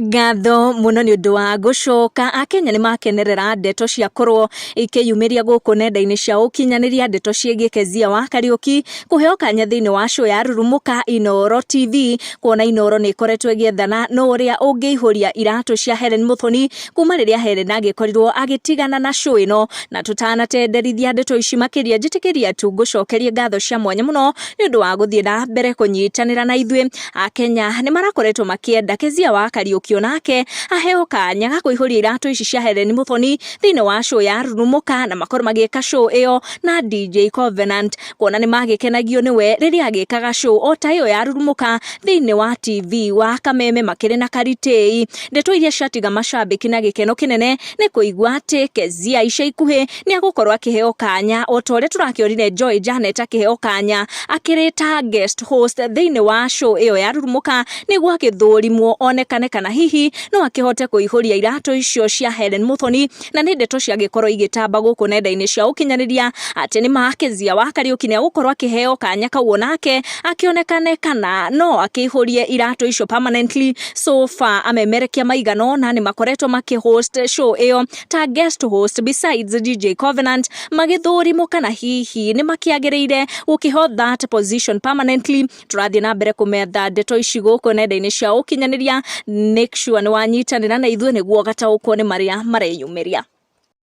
Ngatho muno ni undu wa gucoka akenya ni makenerera ndeto cia korwo ikiyumiria guku nenda-ini cia ukinyaniria ndeto ciigie Keziah wa Kariuki kuheo kanya thiini wa show ya Rurumuka Inoro TV kuona Inoro ni ikoretwo igiethana no uria ungiihuria iratu cia Helen Muthoni kuma riria Helen agikorirwo agitigana na show ino na tutanatenderithia ndeto ici makiria njitikiria tu gucokeria ngatho cia mwanya muno ni undu wa guthie na mbere kunyitanira na ithue. Akenya ni marakoretwo makienda Keziah wa Kariuki onake aheo kanya ga kuihuria iratu ici cia Helen Muthoni thiini wa show ya Rurumuka na makoro magieka show iyo na DJ Covenant kuona ni magikenagio niwe riria agikaga show o tayo ya Rurumuka thiini wa TV wa Kameme makire na Karitei. Ndeto iria ciatiga mashabiki na gikeno kinene ni kuigua ati Keziah ica ikuhi ni agukorwo akiheo kanya o tore turakiorire Joy Janet akiheo kanya akirita guest host thiini wa show iyo ya Rurumuka niguo akithurimwo onekane kana hihi no akihote kuihuria iratu icio cia Helen Muthoni na ni ndeto cia gikorwo igitamba guku nenda-ini cia ukinyaniria ati ni Keziah wa Kariuki ni agukorwo akiheo kanya kau nake akionekane kana no akihurie iratu icio permanently. So far amemerekia maigano na ni makoretwo makihost show iyo ta guest host besides DJ Covenant magithurimwo kana hihi ni makiagiriire ukihold that position permanently. Turathie na mbere kumetha ndeto ici guku nenda-ini cia ukinyaniria. Make sure ni wanyitanira na ithue niguo gataukwo ni maria mareyumiria.